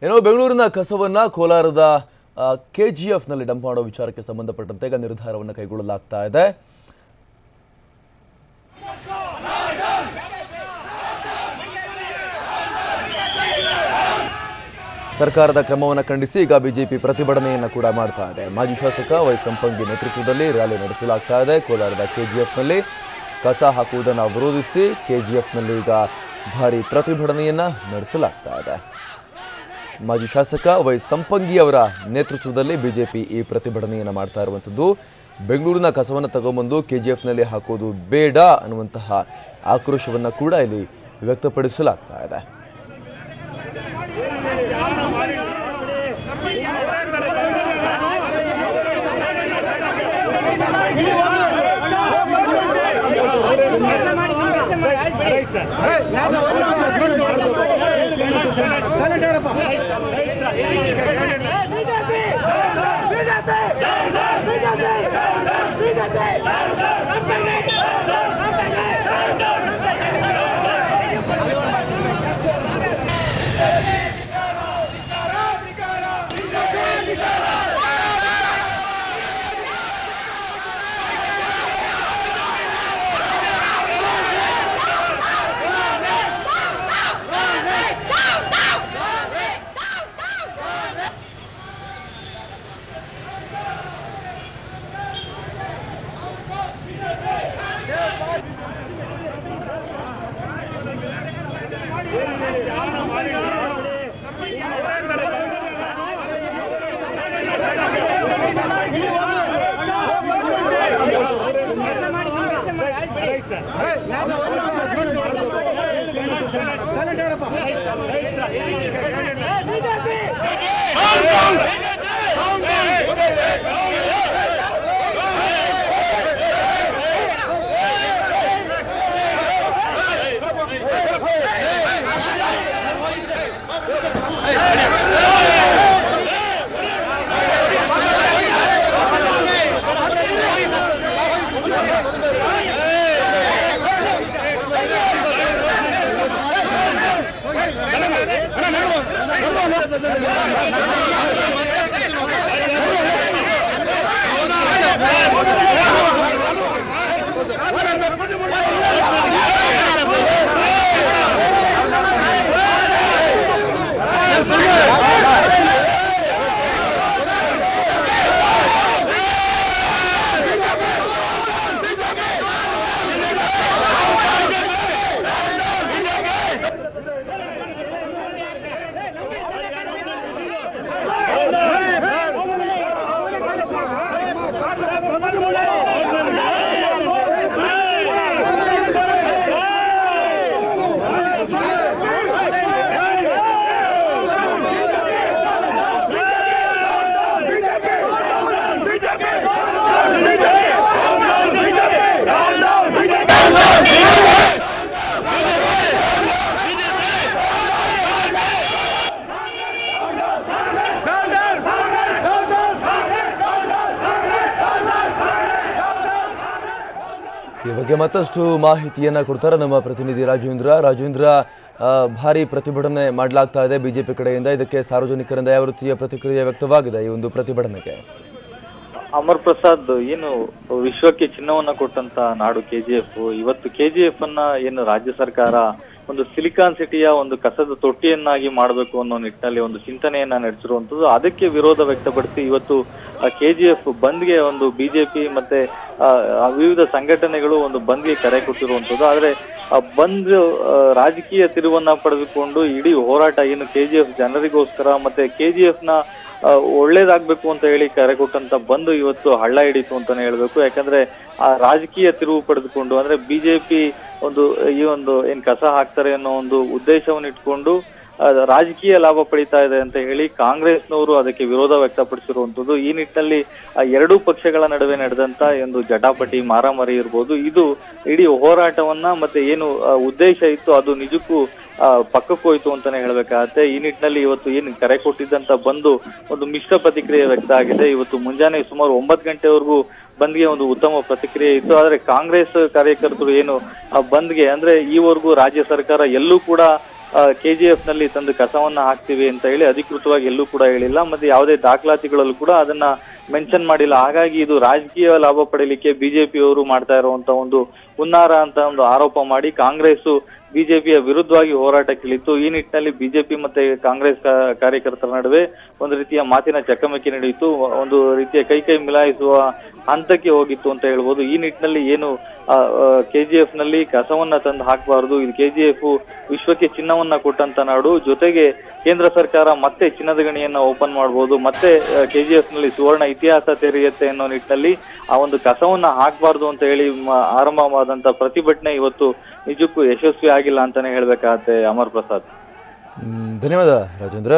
ಏನೋ ಬೆಂಗಳೂರಿನ ಕಸವನ್ನ ಕೋಲಾರದ ಕೆಜಿಎಫ್ ನಲ್ಲಿ ಡಂಪ್ ಮಾಡೋ ವಿಚಾರಕ್ಕೆ ಸಂಬಂಧಪಟ್ಟಂತೆ ಈಗ ನಿರ್ಧಾರವನ್ನು ಕೈಗೊಳ್ಳಲಾಗ್ತಾ ಇದೆ. ಸರ್ಕಾರದ ಕ್ರಮವನ್ನು ಖಂಡಿಸಿ ಈಗ ಬಿಜೆಪಿ ಪ್ರತಿಭಟನೆಯನ್ನು ಕೂಡ ಮಾಡ್ತಾ ಇದೆ. ಮಾಜಿ ಶಾಸಕ ವೈ ಸಂಪಂಗಿ ನೇತೃತ್ವದಲ್ಲಿ ರ್ಯಾಲಿ ನಡೆಸಲಾಗ್ತಾ ಇದೆ. ಕೋಲಾರದ ಕೆಜಿಎಫ್ ನಲ್ಲಿ ಕಸ ಹಾಕುವುದನ್ನು ವಿರೋಧಿಸಿ ಕೆಜಿಎಫ್ ನಲ್ಲಿ ಈಗ ಭಾರಿ ಪ್ರತಿಭಟನೆಯನ್ನ ನಡೆಸಲಾಗ್ತಾ ಇದೆ. ಮಾಜಿ ಶಾಸಕ ವೈ ಸಂಪಂಗಿ ಅವರ ನೇತೃತ್ವದಲ್ಲಿ ಬಿಜೆಪಿ ಈ ಪ್ರತಿಭಟನೆಯನ್ನು ಮಾಡ್ತಾ ಇರುವಂಥದ್ದು. ಬೆಂಗಳೂರಿನ ಕಸವನ್ನು ತಗೊಂಬಂದು ಕೆಜಿಎಫ್ ನಲ್ಲಿ ಹಾಕೋದು ಬೇಡ ಅನ್ನುವಂತಹ ಆಕ್ರೋಶವನ್ನು ಕೂಡ ಇಲ್ಲಿ ವ್ಯಕ್ತಪಡಿಸಲಾಗ್ತಾ ಇದೆ. ಈ ಬಗ್ಗೆ ಮತ್ತಷ್ಟು ಮಾಹಿತಿಯನ್ನ ಕೊಡ್ತಾರೆ ನಮ್ಮ ಪ್ರತಿನಿಧಿ ರಾಜೇಂದ್ರ. ಭಾರಿ ಪ್ರತಿಭಟನೆ ಮಾಡಲಾಗ್ತಾ ಇದೆ ಬಿಜೆಪಿ ಕಡೆಯಿಂದ. ಇದಕ್ಕೆ ಸಾರ್ವಜನಿಕರಿಂದ ಯಾವ ರೀತಿಯ ಪ್ರತಿಕ್ರಿಯೆ ವ್ಯಕ್ತವಾಗಿದೆ ಈ ಒಂದು ಪ್ರತಿಭಟನೆಗೆ? ಅಮರ್ ಪ್ರಸಾದ್, ಏನು ವಿಶ್ವಕ್ಕೆ ಚಿನ್ನವನ್ನ ಕೊಟ್ಟಂತ ನಾಡು ಕೆಜಿಎಫ್, ಇವತ್ತು ಕೆಜಿಎಫ್ ಅನ್ನ ಏನು ರಾಜ್ಯ ಸರ್ಕಾರ ಒಂದು ಸಿಲಿಕಾನ್ ಸಿಟಿಯ ಒಂದು ಕಸದ ತೊಟ್ಟಿಯನ್ನಾಗಿ ಮಾಡಬೇಕು ಅನ್ನೋ ನಿಟ್ಟಿನಲ್ಲಿ ಒಂದು ಚಿಂತನೆಯನ್ನ ನಡೆಸಿರುವಂತದ್ದು. ಅದಕ್ಕೆ ವಿರೋಧ ವ್ಯಕ್ತಪಡಿಸಿ ಇವತ್ತು ಕೆಜಿಎಫ್ ಬಂದ್ಗೆ ಒಂದು ಬಿಜೆಪಿ ಮತ್ತೆ ವಿವಿಧ ಸಂಘಟನೆಗಳು ಒಂದು ಬಂದ್ಗೆ ಕರೆ ಕೊಟ್ಟಿರುವಂತದ್ದು. ಆದ್ರೆ ಬಂದ್ ರಾಜಕೀಯ ತಿರುವನ್ನ ಪಡೆದುಕೊಂಡು ಇಡೀ ಹೋರಾಟ ಏನು ಕೆಜಿಎಫ್ ಜನರಿಗೋಸ್ಕರ ಮತ್ತೆ ಕೆಜಿಎಫ್ ನ ಒಳ್ಳೇದಾಗ್ಬೇಕು ಅಂತ ಹೇಳಿ ಕರೆ ಕೊಟ್ಟಂತ ಬಂದು ಇವತ್ತು ಹಳ್ಳ ಹಿಡಿತು ಅಂತಾನೆ ಹೇಳ್ಬೇಕು. ಯಾಕಂದ್ರೆ ಆ ರಾಜಕೀಯ ತಿರುವು ಪಡೆದುಕೊಂಡು ಅಂದ್ರೆ ಬಿಜೆಪಿ ಈ ಒಂದು ಏನ್ ಕಸ ಹಾಕ್ತಾರೆ ಅನ್ನೋ ಒಂದು ಉದ್ದೇಶವನ್ನು ಇಟ್ಕೊಂಡು ರಾಜಕೀಯ ಲಾಭ ಪಡಿತಾ ಇದೆ ಅಂತ ಹೇಳಿ ಕಾಂಗ್ರೆಸ್ನವರು ಅದಕ್ಕೆ ವಿರೋಧ ವ್ಯಕ್ತಪಡಿಸಿರುವಂತದ್ದು. ಈ ನಿಟ್ಟಿನಲ್ಲಿ ಎರಡೂ ಪಕ್ಷಗಳ ನಡುವೆ ನಡೆದಂತ ಒಂದು ಜಟಾಪಟಿ ಮಾರಾಮಾರಿ ಇರ್ಬೋದು, ಇದು ಇಡೀ ಹೋರಾಟವನ್ನ ಮತ್ತೆ ಏನು ಉದ್ದೇಶ ಇತ್ತು ಅದು ನಿಜಕ್ಕೂ ಪಕ್ಕಕ್ಕೆ ಹೋಯ್ತು ಅಂತಾನೆ ಹೇಳ್ಬೇಕಾಗತ್ತೆ. ಈ ನಿಟ್ಟಿನಲ್ಲಿ ಇವತ್ತು ಏನು ಕರೆ ಕೊಟ್ಟಿದ್ದಂತ ಬಂದು ಒಂದು ಮಿಶ್ರ ಪ್ರತಿಕ್ರಿಯೆ ವ್ಯಕ್ತ ಆಗಿದೆ. ಇವತ್ತು ಮುಂಜಾನೆ ಸುಮಾರು 9 ಗಂಟೆವರೆಗೂ ಬಂದ್ಗೆ ಒಂದು ಉತ್ತಮ ಪ್ರತಿಕ್ರಿಯೆ ಇತ್ತು. ಆದ್ರೆ ಕಾಂಗ್ರೆಸ್ ಕಾರ್ಯಕರ್ತರು ಏನು ಬಂದ್ಗೆ ಅಂದ್ರೆ ಈವರೆಗೂ ರಾಜ್ಯ ಸರ್ಕಾರ ಎಲ್ಲೂ ಕೂಡ KGF ನಲ್ಲಿ ತಂದು ಕಸವನ್ನ ಹಾಕ್ತಿವಿ ಅಂತ ಹೇಳಿ ಅಧಿಕೃತವಾಗಿ ಎಲ್ಲೂ ಕೂಡ ಹೇಳಿಲ್ಲ, ಮತ್ತೆ ಯಾವುದೇ ದಾಖಲಾತಿಗಳಲ್ಲೂ ಕೂಡ ಅದನ್ನ ಮೆನ್ಷನ್ ಮಾಡಿಲ್ಲ. ಹಾಗಾಗಿ ಇದು ರಾಜಕೀಯ ಲಾಭ ಪಡೆಯಲಿಕ್ಕೆ ಬಿಜೆಪಿಯವರು ಮಾಡ್ತಾ ಇರುವಂತ ಒಂದು ಹುನ್ನಾರ ಅಂತ ಒಂದು ಆರೋಪ ಮಾಡಿ ಕಾಂಗ್ರೆಸ್ ಬಿಜೆಪಿಯ ವಿರುದ್ಧವಾಗಿ ಹೋರಾಟಕ್ಕಿಳಿತು. ಈ ನಿಟ್ಟಿನಲ್ಲಿ ಬಿಜೆಪಿ ಮತ್ತೆ ಕಾಂಗ್ರೆಸ್ ಕಾರ್ಯಕರ್ತರ ನಡುವೆ ಒಂದು ರೀತಿಯ ಮಾತಿನ ಚಕಮಕಿ ನಡೆಯಿತು, ಒಂದು ರೀತಿಯ ಕೈ ಮಿಲಾಯಿಸುವ ಹಂತಕ್ಕೆ ಹೋಗಿತ್ತು ಅಂತ ಹೇಳ್ಬೋದು. ಈ ನಿಟ್ಟಿನಲ್ಲಿ ಏನು KGF ನಲ್ಲಿ ಕಸವನ್ನ ತಂದು ಹಾಕಬಾರದು, ಇದು KGF ವಿಶ್ವಕ್ಕೆ ಚಿನ್ನವನ್ನ ಕೊಟ್ಟಂತ ನಾಡು, ಜೊತೆಗೆ ಕೇಂದ್ರ ಸರ್ಕಾರ ಮತ್ತೆ ಚಿನ್ನದ ಗಣಿಯನ್ನ ಓಪನ್ ಮಾಡಬಹುದು, ಮತ್ತೆ KGF ನಲ್ಲಿ ಸುವರ್ಣ ಇತಿಹಾಸ ತೆರೆಯುತ್ತೆ ಅನ್ನೋ ನಿಟ್ಟಿನಲ್ಲಿ ಆ ಒಂದು ಕಸವನ್ನ ಹಾಕಬಾರ್ದು ಅಂತ ಹೇಳಿ ಆರಂಭವಾದಂತ ಪ್ರತಿಭಟನೆ ಇವತ್ತು ನಿಜಕ್ಕೂ ಯಶಸ್ವಿ ಆಗಿಲ್ಲ ಅಂತಾನೆ ಹೇಳ್ಬೇಕಾಗತ್ತೆ ಅಮರ್ ಪ್ರಸಾದ್. ಧನ್ಯವಾದ ರಾಜೇಂದ್ರ.